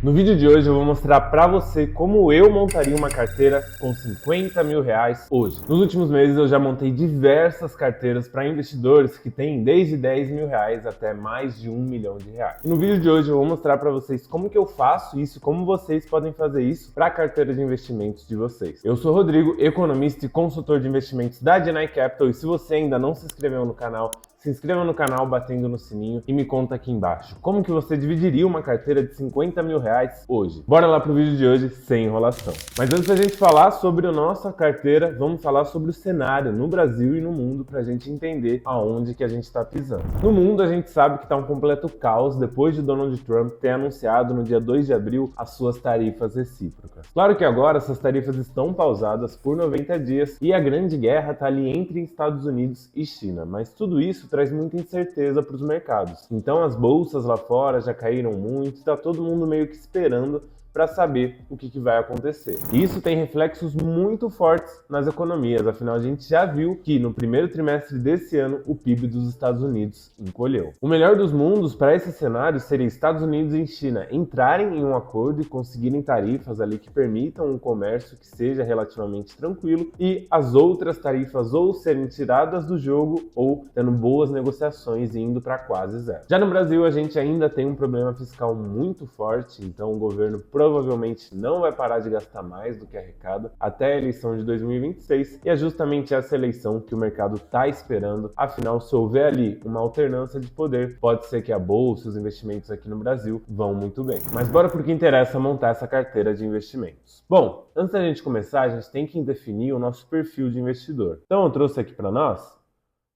No vídeo de hoje eu vou mostrar para você como eu montaria uma carteira com 50 mil reais hoje. Nos últimos meses eu já montei diversas carteiras para investidores que têm desde 10 mil reais até mais de 1 milhão de reais. E no vídeo de hoje eu vou mostrar para vocês como que eu faço isso, como vocês podem fazer isso para a carteira de investimentos de vocês. Eu sou Rodrigo, economista e consultor de investimentos da Genai Capital, e se você ainda não se inscreveu no canal, se inscreva no canal batendo no sininho e me conta aqui embaixo como que você dividiria uma carteira de 50 mil reais hoje. Bora lá pro vídeo de hoje sem enrolação. Mas antes da gente falar sobre a nossa carteira, vamos falar sobre o cenário no Brasil e no mundo para a gente entender aonde que a gente está pisando. No mundo a gente sabe que está um completo caos depois de Donald Trump ter anunciado no dia 2 de abril as suas tarifas recíprocas. Claro que agora essas tarifas estão pausadas por 90 dias e a grande guerra está ali entre Estados Unidos e China, mas tudo isso traz muita incerteza para os mercados. Então as bolsas lá fora já caíram muito, está todo mundo meio que esperando para saber o que vai acontecer. E isso tem reflexos muito fortes nas economias, afinal a gente já viu que no primeiro trimestre desse ano o PIB dos Estados Unidos encolheu. O melhor dos mundos para esse cenário seria Estados Unidos e China entrarem em um acordo e conseguirem tarifas ali que permitam um comércio que seja relativamente tranquilo e as outras tarifas ou serem tiradas do jogo ou tendo boas negociações e indo para quase zero. Já no Brasil a gente ainda tem um problema fiscal muito forte, então o governo provavelmente não vai parar de gastar mais do que arrecada até a eleição de 2026, e é justamente essa eleição que o mercado está esperando. Afinal, se houver ali uma alternância de poder, pode ser que a bolsa e os investimentos aqui no Brasil vão muito bem. Mas bora pro que interessa montar essa carteira de investimentos. Bom, antes da gente começar, a gente tem que definir o nosso perfil de investidor. Então eu trouxe aqui para nós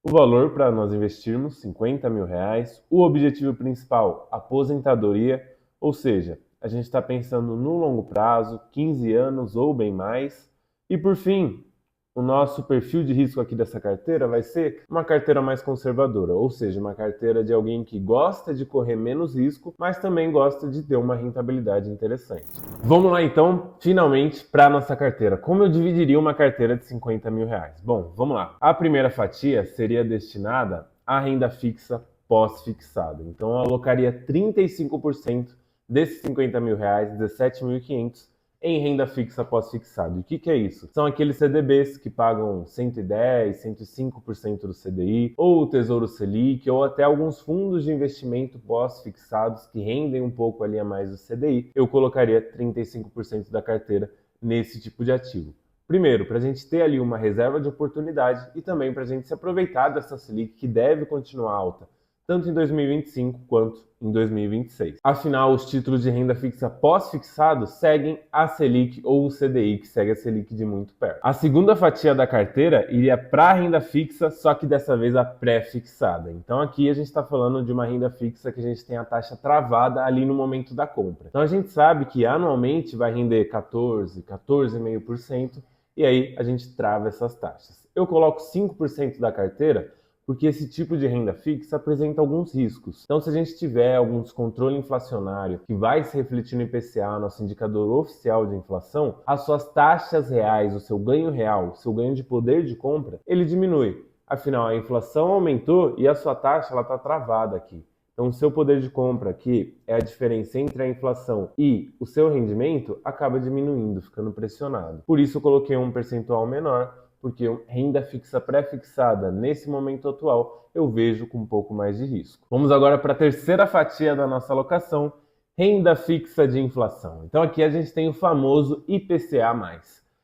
o valor para nós investirmos, 50 mil reais, o objetivo principal, aposentadoria, ou seja, a gente está pensando no longo prazo, 15 anos ou bem mais. E por fim, o nosso perfil de risco aqui dessa carteira vai ser uma carteira mais conservadora, ou seja, uma carteira de alguém que gosta de correr menos risco, mas também gosta de ter uma rentabilidade interessante. Vamos lá então, finalmente, para a nossa carteira. Como eu dividiria uma carteira de 50 mil reais? Bom, vamos lá. A primeira fatia seria destinada à renda fixa pós-fixada. Então eu alocaria 35% desses 50 mil reais, 17.500, em renda fixa pós-fixado. E o que é isso? São aqueles CDBs que pagam 110, 105% do CDI, ou o Tesouro Selic, ou até alguns fundos de investimento pós-fixados que rendem um pouco ali a mais do CDI. Eu colocaria 35% da carteira nesse tipo de ativo. Primeiro, para a gente ter ali uma reserva de oportunidade e também para a gente se aproveitar dessa Selic que deve continuar alta, tanto em 2025 quanto em 2026. Afinal, os títulos de renda fixa pós-fixado seguem a Selic ou o CDI, que segue a Selic de muito perto. A segunda fatia da carteira iria para a renda fixa, só que dessa vez a pré-fixada. Então aqui a gente está falando de uma renda fixa que a gente tem a taxa travada ali no momento da compra. Então a gente sabe que anualmente vai render 14, 14,5%, e aí a gente trava essas taxas. Eu coloco 5% da carteira porque esse tipo de renda fixa apresenta alguns riscos. Então, se a gente tiver algum descontrole inflacionário que vai se refletir no IPCA, nosso indicador oficial de inflação, as suas taxas reais, o seu ganho real, o seu ganho de poder de compra, ele diminui. Afinal, a inflação aumentou e a sua taxa está travada aqui. Então, o seu poder de compra, que é a diferença entre a inflação e o seu rendimento, acaba diminuindo, ficando pressionado. Por isso, eu coloquei um percentual menor, porque renda fixa pré-fixada, nesse momento atual, eu vejo com um pouco mais de risco. Vamos agora para a terceira fatia da nossa alocação, renda fixa de inflação. Então aqui a gente tem o famoso IPCA+.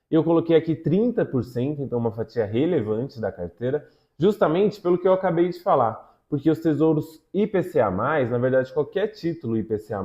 Eu coloquei aqui 30%, então uma fatia relevante da carteira, justamente pelo que eu acabei de falar, porque os tesouros IPCA+, na verdade qualquer título IPCA+,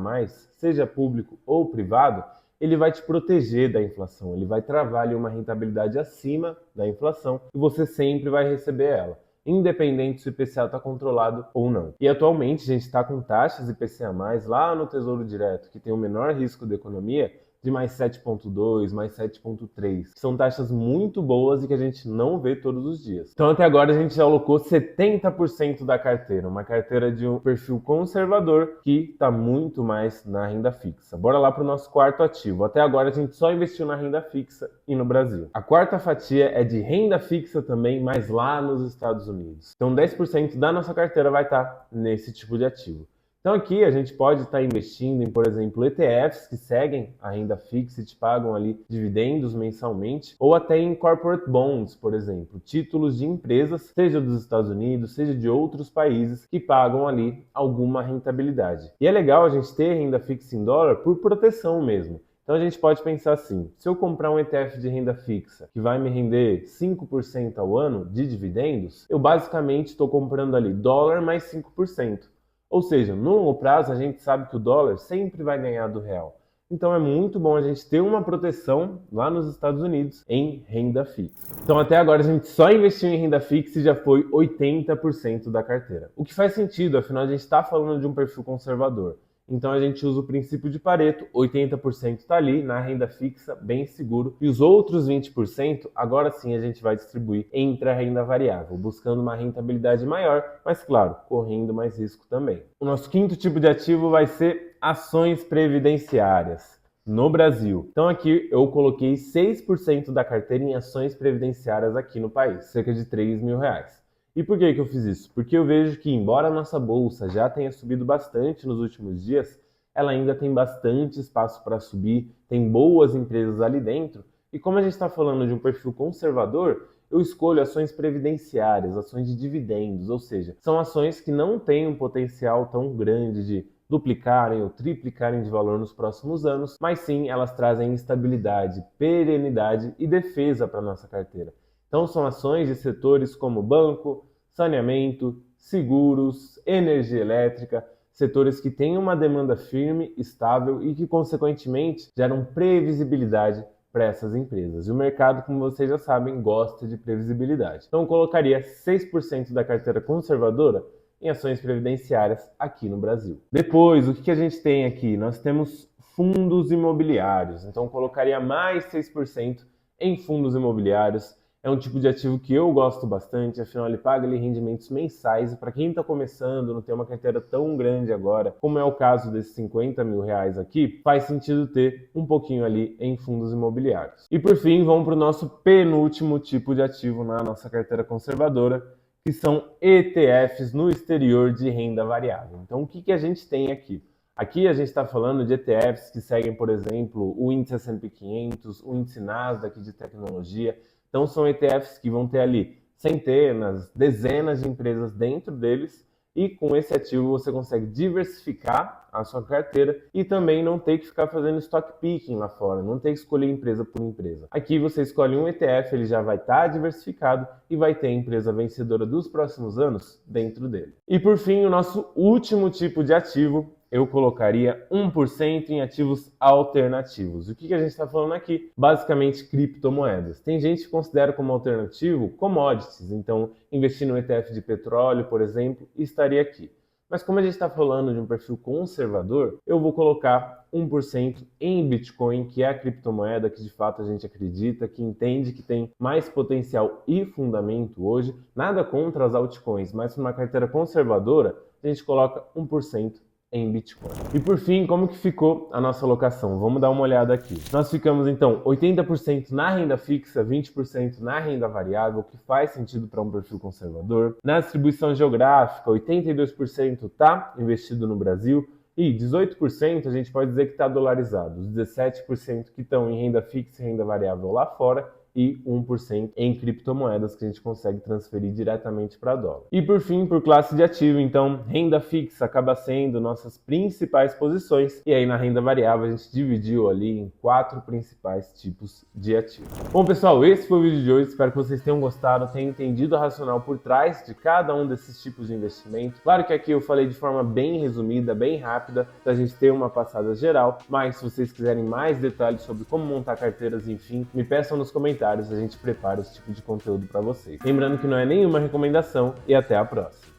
seja público ou privado, ele vai te proteger da inflação, ele vai travar ali uma rentabilidade acima da inflação e você sempre vai receber ela, independente se o IPCA está controlado ou não. E atualmente a gente está com taxas IPCA+, lá no Tesouro Direto, que tem o menor risco da economia, de mais 7,2, mais 7,3, que são taxas muito boas e que a gente não vê todos os dias. Então até agora a gente já alocou 70% da carteira, uma carteira de um perfil conservador que está muito mais na renda fixa. Bora lá para o nosso quarto ativo. Até agora a gente só investiu na renda fixa e no Brasil. A quarta fatia é de renda fixa também, mas lá nos Estados Unidos. Então 10% da nossa carteira vai estar nesse tipo de ativo. Então aqui a gente pode estar investindo em, por exemplo, ETFs que seguem a renda fixa e te pagam ali dividendos mensalmente, ou até em corporate bonds, por exemplo, títulos de empresas, seja dos Estados Unidos, seja de outros países, que pagam ali alguma rentabilidade. E é legal a gente ter renda fixa em dólar por proteção mesmo. Então a gente pode pensar assim, se eu comprar um ETF de renda fixa que vai me render 5% ao ano de dividendos, eu basicamente estou comprando ali dólar mais 5%. Ou seja, no longo prazo a gente sabe que o dólar sempre vai ganhar do real. Então é muito bom a gente ter uma proteção lá nos Estados Unidos em renda fixa. Então até agora a gente só investiu em renda fixa e já foi 80% da carteira. O que faz sentido, afinal a gente está falando de um perfil conservador. Então a gente usa o princípio de Pareto, 80% está ali na renda fixa, bem seguro, e os outros 20% agora sim a gente vai distribuir entre a renda variável, buscando uma rentabilidade maior, mas claro, correndo mais risco também. O nosso quinto tipo de ativo vai ser ações previdenciárias no Brasil. Então aqui eu coloquei 6% da carteira em ações previdenciárias aqui no país, cerca de R$ 3.000. E por que eu fiz isso? Porque eu vejo que, embora a nossa bolsa já tenha subido bastante nos últimos dias, ela ainda tem bastante espaço para subir, tem boas empresas ali dentro, e como a gente está falando de um perfil conservador, eu escolho ações previdenciárias, ações de dividendos, ou seja, são ações que não têm um potencial tão grande de duplicarem ou triplicarem de valor nos próximos anos, mas sim elas trazem estabilidade, perenidade e defesa para a nossa carteira. Então são ações de setores como banco, saneamento, seguros, energia elétrica, setores que têm uma demanda firme, estável e que, consequentemente, geram previsibilidade para essas empresas. E o mercado, como vocês já sabem, gosta de previsibilidade. Então eu colocaria 6% da carteira conservadora em ações previdenciárias aqui no Brasil. Depois, o que a gente tem aqui? Nós temos fundos imobiliários. Então eu colocaria mais 6% em fundos imobiliários. É um tipo de ativo que eu gosto bastante, afinal ele paga ali rendimentos mensais, e para quem está começando, não tem uma carteira tão grande agora, como é o caso desses R$ 50.000 aqui, faz sentido ter um pouquinho ali em fundos imobiliários. E por fim, vamos para o nosso penúltimo tipo de ativo na nossa carteira conservadora, que são ETFs no exterior de renda variável. Então o que a gente tem aqui? Aqui a gente está falando de ETFs que seguem, por exemplo, o índice S&P 500, o índice Nasdaq de tecnologia. Então são ETFs que vão ter ali centenas, dezenas de empresas dentro deles, e com esse ativo você consegue diversificar a sua carteira e também não ter que ficar fazendo stock picking lá fora, não ter que escolher empresa por empresa. Aqui você escolhe um ETF, ele já vai estar diversificado e vai ter a empresa vencedora dos próximos anos dentro dele. E por fim, o nosso último tipo de ativo, eu colocaria 1% em ativos alternativos. O que a gente está falando aqui? Basicamente criptomoedas. Tem gente que considera como alternativo commodities, então investir no ETF de petróleo, por exemplo, estaria aqui. Mas como a gente está falando de um perfil conservador, eu vou colocar 1% em Bitcoin, que é a criptomoeda que de fato a gente acredita, que entende que tem mais potencial e fundamento hoje. Nada contra as altcoins, mas para uma carteira conservadora, a gente coloca 1% em Bitcoin. E por fim, como que ficou a nossa alocação? Vamos dar uma olhada aqui. Nós ficamos então 80% na renda fixa, 20% na renda variável, que faz sentido para um perfil conservador. Na distribuição geográfica, 82% está investido no Brasil e 18% a gente pode dizer que está dolarizado. Os 17% que estão em renda fixa e renda variável lá fora, e 1% em criptomoedas que a gente consegue transferir diretamente para dólar. E por fim, por classe de ativo, então, renda fixa acaba sendo nossas principais posições, e aí na renda variável a gente dividiu ali em 4 principais tipos de ativo. Bom pessoal, esse foi o vídeo de hoje, espero que vocês tenham gostado, tenham entendido a racional por trás de cada um desses tipos de investimento. Claro que aqui eu falei de forma bem resumida, bem rápida, para a gente ter uma passada geral, mas se vocês quiserem mais detalhes sobre como montar carteiras, enfim, me peçam nos comentários, a gente prepara esse tipo de conteúdo para vocês. Lembrando que não é nenhuma recomendação e até a próxima.